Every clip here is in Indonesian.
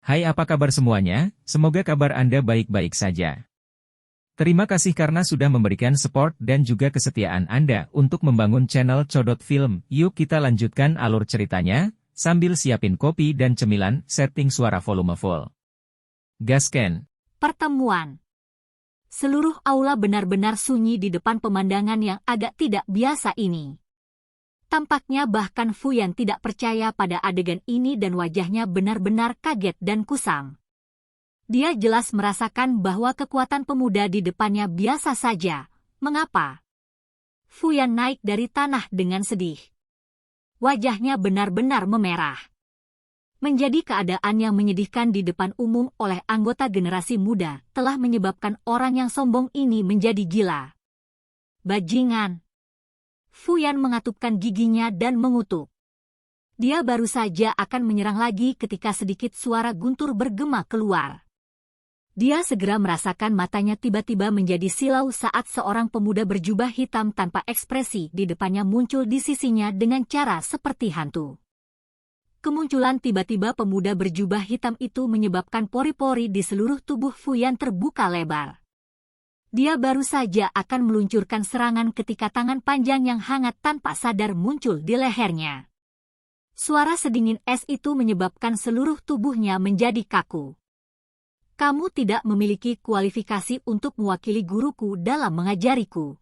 Hai, apa kabar semuanya? Semoga kabar Anda baik-baik saja. Terima kasih karena sudah memberikan support dan juga kesetiaan Anda untuk membangun channel Codot Film. Yuk kita lanjutkan alur ceritanya, sambil siapin kopi dan cemilan, setting suara volume full. Gasken. Pertemuan. Seluruh aula benar-benar sunyi di depan pemandangan yang agak tidak biasa ini. Tampaknya bahkan Fuyan tidak percaya pada adegan ini dan wajahnya benar-benar kaget dan kusam. Dia jelas merasakan bahwa kekuatan pemuda di depannya biasa saja. Mengapa? Fuyan naik dari tanah dengan sedih. Wajahnya benar-benar memerah. Menjadi keadaan yang menyedihkan di depan umum oleh anggota generasi muda telah menyebabkan orang yang sombong ini menjadi gila. Bajingan. Fuyan mengatupkan giginya dan mengutuk. Dia baru saja akan menyerang lagi ketika sedikit suara guntur bergema keluar. Dia segera merasakan matanya tiba-tiba menjadi silau saat seorang pemuda berjubah hitam tanpa ekspresi di depannya muncul di sisinya dengan cara seperti hantu. Kemunculan tiba-tiba pemuda berjubah hitam itu menyebabkan pori-pori di seluruh tubuh Fuyan terbuka lebar. Dia baru saja akan meluncurkan serangan ketika tangan panjang yang hangat tanpa sadar muncul di lehernya. Suara sedingin es itu menyebabkan seluruh tubuhnya menjadi kaku. Kamu tidak memiliki kualifikasi untuk mewakili guruku dalam mengajariku.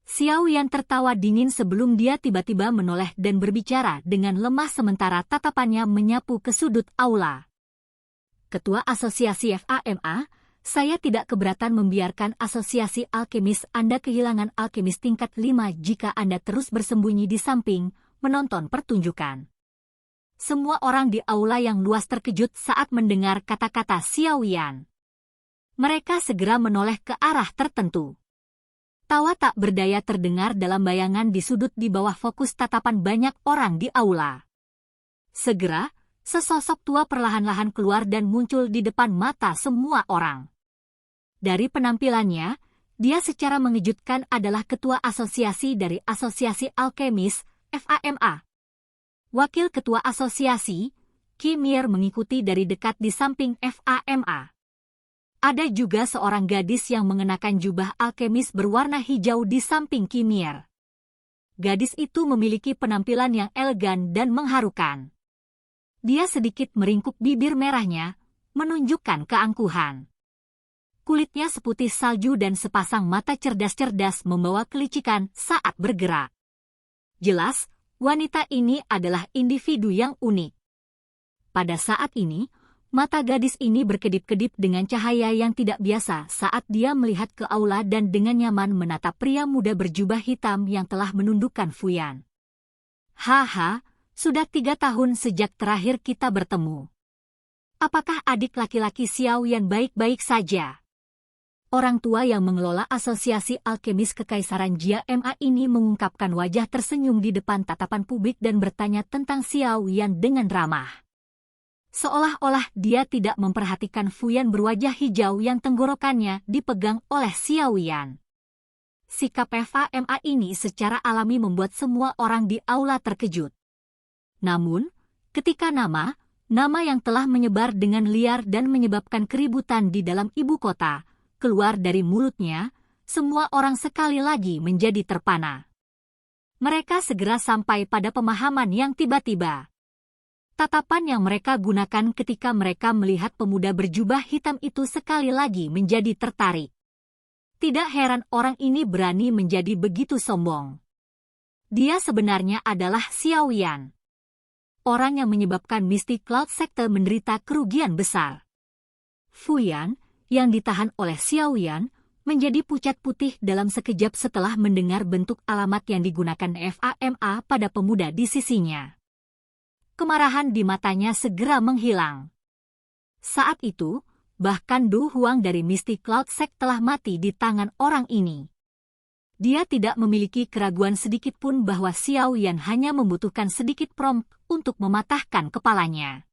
Xiaoyan tertawa dingin sebelum dia tiba-tiba menoleh dan berbicara dengan lemah sementara tatapannya menyapu ke sudut aula. Ketua Asosiasi FAMA, saya tidak keberatan membiarkan asosiasi alkemis Anda kehilangan alkemis tingkat 5 jika Anda terus bersembunyi di samping, menonton pertunjukan. Semua orang di aula yang luas terkejut saat mendengar kata-kata Xiaoyan. Mereka segera menoleh ke arah tertentu. Tawa tak berdaya terdengar dalam bayangan di sudut di bawah fokus tatapan banyak orang di aula. Segera, sesosok tua perlahan-lahan keluar dan muncul di depan mata semua orang. Dari penampilannya, dia secara mengejutkan adalah ketua asosiasi dari Asosiasi Alkemis, FAMA. Wakil ketua asosiasi, Qi Mir mengikuti dari dekat di samping FAMA. Ada juga seorang gadis yang mengenakan jubah alkemis berwarna hijau di samping Qi Mir. Gadis itu memiliki penampilan yang elegan dan mengharukan. Dia sedikit meringkuk bibir merahnya, menunjukkan keangkuhan. Kulitnya seputih salju dan sepasang mata cerdas-cerdas membawa kelicikan saat bergerak. Jelas, wanita ini adalah individu yang unik. Pada saat ini, mata gadis ini berkedip-kedip dengan cahaya yang tidak biasa saat dia melihat ke aula dan dengan nyaman menatap pria muda berjubah hitam yang telah menundukkan Fuyan. Haha, sudah 3 tahun sejak terakhir kita bertemu. Apakah adik laki-laki Xiaoyan baik-baik saja? Orang tua yang mengelola Asosiasi Alkemis Kekaisaran Jia MA ini mengungkapkan wajah tersenyum di depan tatapan publik dan bertanya tentang Xiaoyan dengan ramah. Seolah-olah dia tidak memperhatikan Fuyan berwajah hijau yang tenggorokannya dipegang oleh Xiaoyan. Sikap FAMA ini secara alami membuat semua orang di aula terkejut. Namun, ketika nama yang telah menyebar dengan liar dan menyebabkan keributan di dalam ibu kota, keluar dari mulutnya, semua orang sekali lagi menjadi terpana. Mereka segera sampai pada pemahaman yang tiba-tiba. Tatapan yang mereka gunakan ketika mereka melihat pemuda berjubah hitam itu sekali lagi menjadi tertarik. Tidak heran orang ini berani menjadi begitu sombong. Dia sebenarnya adalah Xiaoyan. Orang yang menyebabkan Mystic Cloud Sector menderita kerugian besar. Fuyan, yang ditahan oleh Xiaoyan, menjadi pucat putih dalam sekejap setelah mendengar bentuk alamat yang digunakan FAMA pada pemuda di sisinya. Kemarahan di matanya segera menghilang. Saat itu, bahkan Du Huang dari Mystic Cloud Sect telah mati di tangan orang ini. Dia tidak memiliki keraguan sedikit pun bahwa Xiaoyan hanya membutuhkan sedikit prompt untuk mematahkan kepalanya.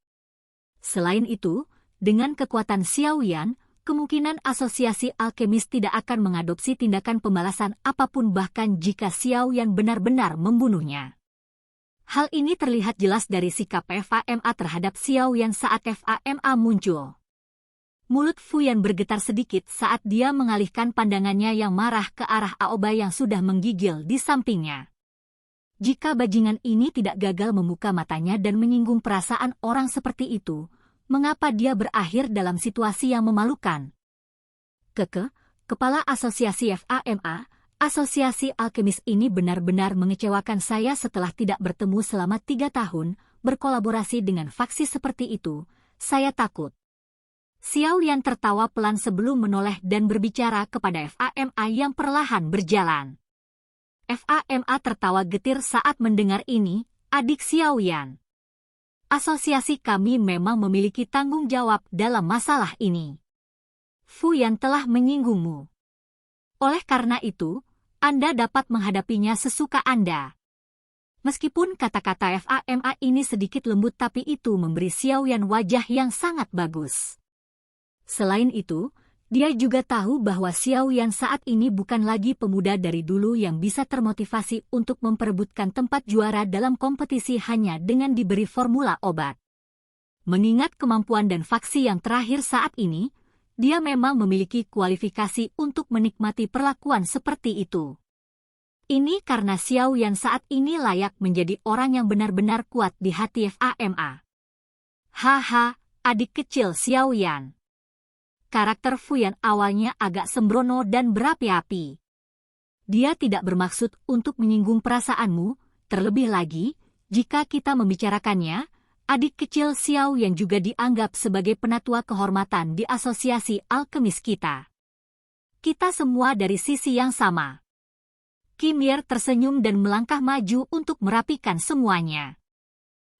Selain itu, dengan kekuatan Xiaoyan, kemungkinan asosiasi alkemis tidak akan mengadopsi tindakan pembalasan apapun bahkan jika Xiaoyan benar-benar membunuhnya. Hal ini terlihat jelas dari sikap FAMA terhadap Xiao Yan saat FAMA muncul. Mulut Fu Yan bergetar sedikit saat dia mengalihkan pandangannya yang marah ke arah Aoba yang sudah menggigil di sampingnya. Jika bajingan ini tidak gagal membuka matanya dan menyinggung perasaan orang seperti itu, mengapa dia berakhir dalam situasi yang memalukan? Kepala Asosiasi FAMA, Asosiasi Alkemis ini benar-benar mengecewakan saya setelah tidak bertemu selama 3 tahun, berkolaborasi dengan faksi seperti itu, saya takut. Xiao Yan tertawa pelan sebelum menoleh dan berbicara kepada FAMA yang perlahan berjalan. FAMA tertawa getir saat mendengar ini, adik Xiao Yan. Asosiasi kami memang memiliki tanggung jawab dalam masalah ini. Fu Yan telah menyinggungmu. Oleh karena itu, Anda dapat menghadapinya sesuka Anda. Meskipun kata-kata FAMA ini sedikit lembut tapi itu memberi Xiao Yan wajah yang sangat bagus. Selain itu, dia juga tahu bahwa Xiao Yan saat ini bukan lagi pemuda dari dulu yang bisa termotivasi untuk memperebutkan tempat juara dalam kompetisi hanya dengan diberi formula obat. Mengingat kemampuan dan faksi yang terakhir saat ini, dia memang memiliki kualifikasi untuk menikmati perlakuan seperti itu. Ini karena Xiao Yan saat ini layak menjadi orang yang benar-benar kuat di hati FAMA. Haha, adik kecil Xiao Yan. Karakter Fu Yan awalnya agak sembrono dan berapi-api. Dia tidak bermaksud untuk menyinggung perasaanmu, terlebih lagi, jika kita membicarakannya, adik kecil Xiao yang juga dianggap sebagai penatua kehormatan di asosiasi alkemis kita. Kita semua dari sisi yang sama. Kim Yer tersenyum dan melangkah maju untuk merapikan semuanya.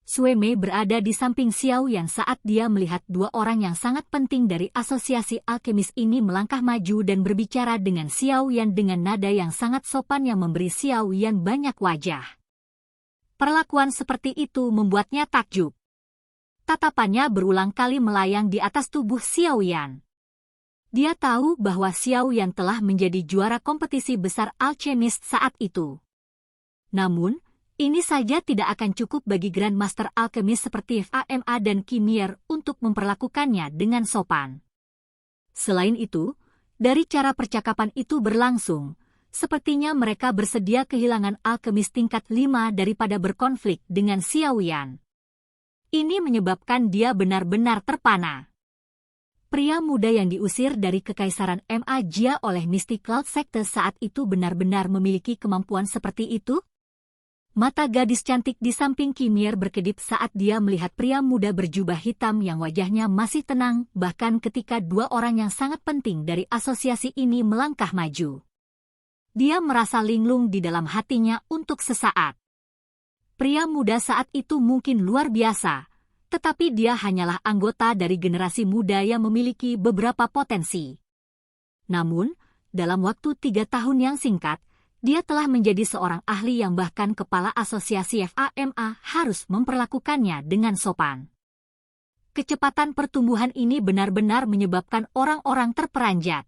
Sue Mei berada di samping Xiao Yan saat dia melihat 2 orang yang sangat penting dari asosiasi alkemis ini melangkah maju dan berbicara dengan Xiao Yan dengan nada yang sangat sopan yang memberi Xiao Yan banyak wajah. Perlakuan seperti itu membuatnya takjub. Tatapannya berulang kali melayang di atas tubuh Xiao Yan. Dia tahu bahwa Xiao Yan telah menjadi juara kompetisi besar alchemist saat itu. Namun, ini saja tidak akan cukup bagi Grandmaster Alchemist seperti FAMA dan Kim Yer untuk memperlakukannya dengan sopan. Selain itu, dari cara percakapan itu berlangsung, sepertinya mereka bersedia kehilangan alkemis tingkat 5 daripada berkonflik dengan Xiao Yan. Ini menyebabkan dia benar-benar terpana. Pria muda yang diusir dari Kekaisaran Magia oleh Mystic Cloud Sector saat itu benar-benar memiliki kemampuan seperti itu? Mata gadis cantik di samping Kim Yer berkedip saat dia melihat pria muda berjubah hitam yang wajahnya masih tenang bahkan ketika 2 orang yang sangat penting dari asosiasi ini melangkah maju. Dia merasa linglung di dalam hatinya untuk sesaat. Pria muda saat itu mungkin luar biasa, tetapi dia hanyalah anggota dari generasi muda yang memiliki beberapa potensi. Namun, dalam waktu 3 tahun yang singkat, dia telah menjadi seorang ahli yang bahkan kepala asosiasi FAMA harus memperlakukannya dengan sopan. Kecepatan pertumbuhan ini benar-benar menyebabkan orang-orang terperanjat.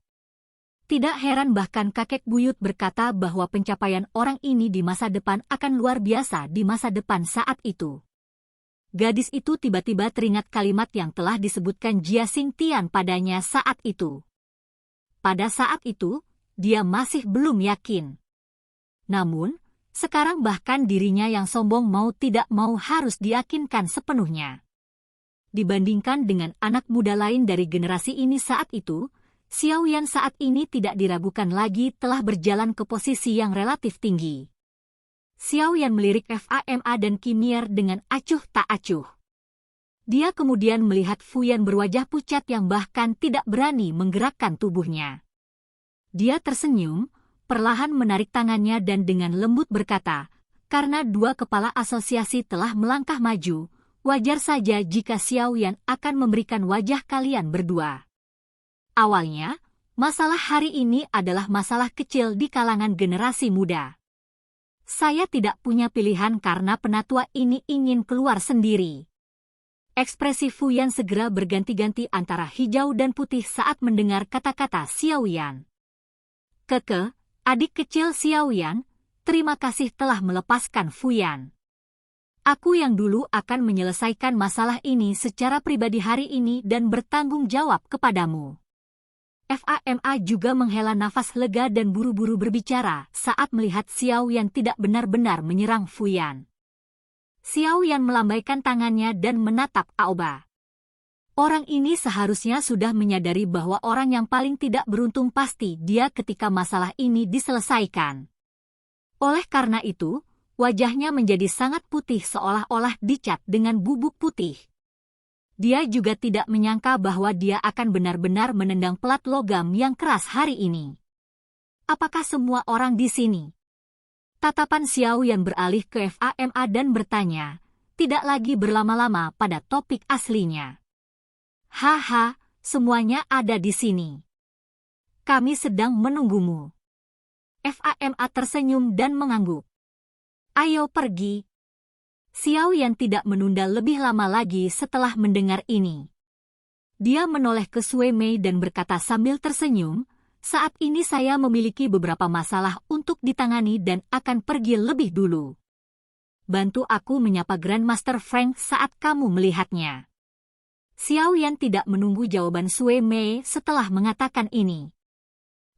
Tidak heran bahkan kakek buyut berkata bahwa pencapaian orang ini di masa depan akan luar biasa di masa depan saat itu. Gadis itu tiba-tiba teringat kalimat yang telah disebutkan Jia Xingtian padanya saat itu. Pada saat itu, dia masih belum yakin. Namun, sekarang bahkan dirinya yang sombong mau tidak mau harus diyakinkan sepenuhnya. Dibandingkan dengan anak muda lain dari generasi ini saat itu, Xiao Yan saat ini tidak diragukan lagi telah berjalan ke posisi yang relatif tinggi. Xiao Yan melirik FAMA dan Kim Yer dengan acuh tak acuh. Dia kemudian melihat Fu Yan berwajah pucat yang bahkan tidak berani menggerakkan tubuhnya. Dia tersenyum, perlahan menarik tangannya dan dengan lembut berkata, karena 2 kepala asosiasi telah melangkah maju, wajar saja jika Xiao Yan akan memberikan wajah kalian berdua. Awalnya, masalah hari ini adalah masalah kecil di kalangan generasi muda. Saya tidak punya pilihan karena penatua ini ingin keluar sendiri. Ekspresi Fu Yan segera berganti-ganti antara hijau dan putih saat mendengar kata-kata Xiao Yan. Adik kecil Xiao Yan, terima kasih telah melepaskan Fu Yan. Aku yang dulu akan menyelesaikan masalah ini secara pribadi hari ini dan bertanggung jawab kepadamu. Fama juga menghela nafas lega dan buru-buru berbicara saat melihat Xiao Yan tidak benar-benar menyerang Fuyan. Xiao Yan melambaikan tangannya dan menatap Aoba. Orang ini seharusnya sudah menyadari bahwa orang yang paling tidak beruntung pasti dia ketika masalah ini diselesaikan. Oleh karena itu, wajahnya menjadi sangat putih seolah-olah dicat dengan bubuk putih. Dia juga tidak menyangka bahwa dia akan benar-benar menendang pelat logam yang keras hari ini. Apakah semua orang di sini? Tatapan Xiao Yan beralih ke Fama dan bertanya, tidak lagi berlama-lama pada topik aslinya. Haha, semuanya ada di sini. Kami sedang menunggumu. Fama tersenyum dan mengangguk. Ayo pergi. Xiao Yan tidak menunda lebih lama lagi setelah mendengar ini. Dia menoleh ke Sui Mei dan berkata sambil tersenyum, saat ini saya memiliki beberapa masalah untuk ditangani dan akan pergi lebih dulu. Bantu aku menyapa Grandmaster Frank saat kamu melihatnya. Xiao Yan tidak menunggu jawaban Sui Mei setelah mengatakan ini.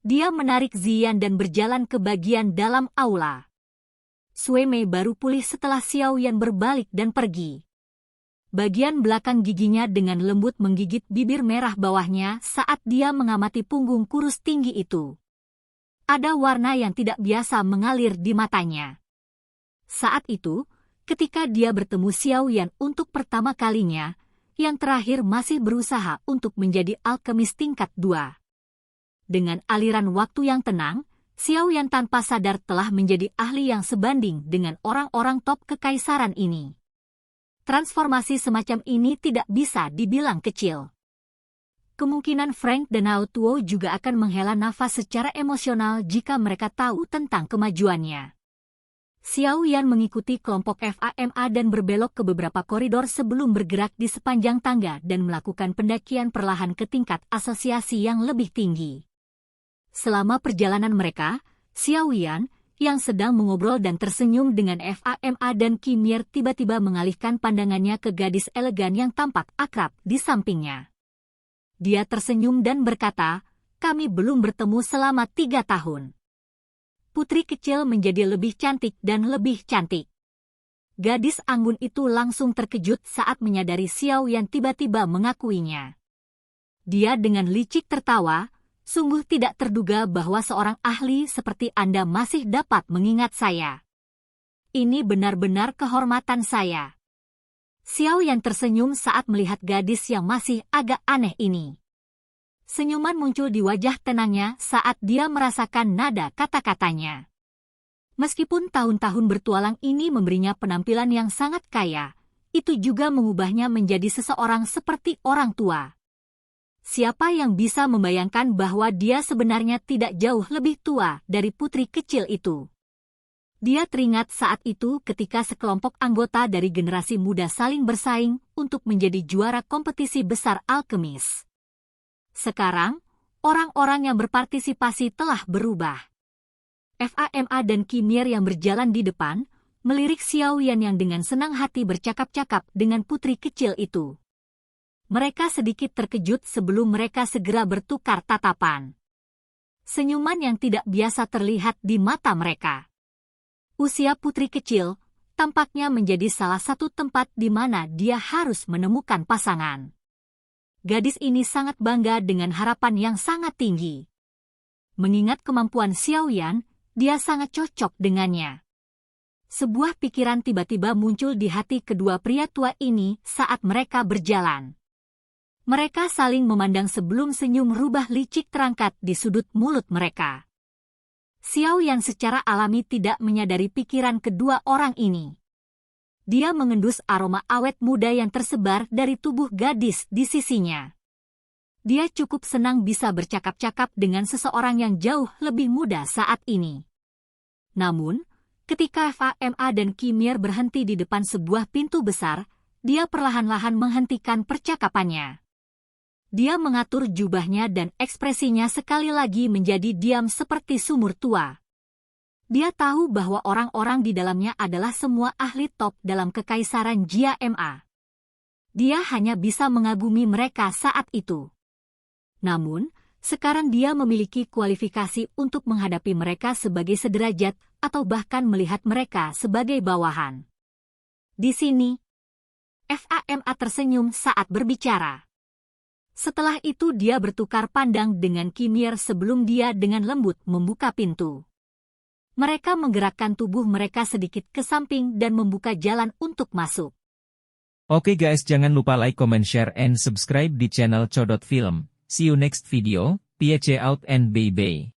Dia menarik Ziyan dan berjalan ke bagian dalam aula. Sui Mei baru pulih setelah Xiao Yan berbalik dan pergi. Bagian belakang giginya dengan lembut menggigit bibir merah bawahnya saat dia mengamati punggung kurus tinggi itu. Ada warna yang tidak biasa mengalir di matanya. Saat itu, ketika dia bertemu Xiao Yan untuk pertama kalinya, yang terakhir masih berusaha untuk menjadi alkemis tingkat 2. Dengan aliran waktu yang tenang, Xiao Yan tanpa sadar telah menjadi ahli yang sebanding dengan orang-orang top kekaisaran ini. Transformasi semacam ini tidak bisa dibilang kecil. Kemungkinan Frank dan Hao Tuo juga akan menghela nafas secara emosional jika mereka tahu tentang kemajuannya. Xiao Yan mengikuti kelompok Fama dan berbelok ke beberapa koridor sebelum bergerak di sepanjang tangga dan melakukan pendakian perlahan ke tingkat asosiasi yang lebih tinggi. Selama perjalanan mereka, Xiao Yan, yang sedang mengobrol dan tersenyum dengan Fama dan Kimir tiba-tiba mengalihkan pandangannya ke gadis elegan yang tampak akrab di sampingnya. Dia tersenyum dan berkata, kami belum bertemu selama 3 tahun. Putri kecil menjadi lebih cantik dan lebih cantik. Gadis anggun itu langsung terkejut saat menyadari Xiao Yan tiba-tiba mengakuinya. Dia dengan licik tertawa, sungguh tidak terduga bahwa seorang ahli seperti Anda masih dapat mengingat saya. Ini benar-benar kehormatan saya. Xiao Yan tersenyum saat melihat gadis yang masih agak aneh ini. Senyuman muncul di wajah tenangnya saat dia merasakan nada kata-katanya. Meskipun tahun-tahun bertualang ini memberinya penampilan yang sangat kaya, itu juga mengubahnya menjadi seseorang seperti orang tua. Siapa yang bisa membayangkan bahwa dia sebenarnya tidak jauh lebih tua dari putri kecil itu? Dia teringat saat itu ketika sekelompok anggota dari generasi muda saling bersaing untuk menjadi juara kompetisi besar alkemis. Sekarang, orang-orang yang berpartisipasi telah berubah. Fama dan Kimir yang berjalan di depan, melirik Xiao Yan yang dengan senang hati bercakap-cakap dengan putri kecil itu. Mereka sedikit terkejut sebelum mereka segera bertukar tatapan. Senyuman yang tidak biasa terlihat di mata mereka. Usia putri kecil tampaknya menjadi salah satu tempat di mana dia harus menemukan pasangan. Gadis ini sangat bangga dengan harapan yang sangat tinggi. Mengingat kemampuan Xiao Yan, dia sangat cocok dengannya. Sebuah pikiran tiba-tiba muncul di hati kedua pria tua ini saat mereka berjalan. Mereka saling memandang sebelum senyum rubah licik terangkat di sudut mulut mereka. Xiao Yan secara alami tidak menyadari pikiran kedua orang ini. Dia mengendus aroma awet muda yang tersebar dari tubuh gadis di sisinya. Dia cukup senang bisa bercakap-cakap dengan seseorang yang jauh lebih muda saat ini. Namun, ketika Fama dan Kimir berhenti di depan sebuah pintu besar, dia perlahan-lahan menghentikan percakapannya. Dia mengatur jubahnya dan ekspresinya sekali lagi menjadi diam seperti sumur tua. Dia tahu bahwa orang-orang di dalamnya adalah semua ahli top dalam kekaisaran Jia Ma. Dia hanya bisa mengagumi mereka saat itu. Namun, sekarang dia memiliki kualifikasi untuk menghadapi mereka sebagai sederajat atau bahkan melihat mereka sebagai bawahan. Di sini, Fama tersenyum saat berbicara. Setelah itu dia bertukar pandang dengan Kimir sebelum dia dengan lembut membuka pintu. Mereka menggerakkan tubuh mereka sedikit ke samping dan membuka jalan untuk masuk. Oke guys, jangan lupa like, comment, share, and subscribe di channel Codot Film. See you next video, peace out and bye-bye.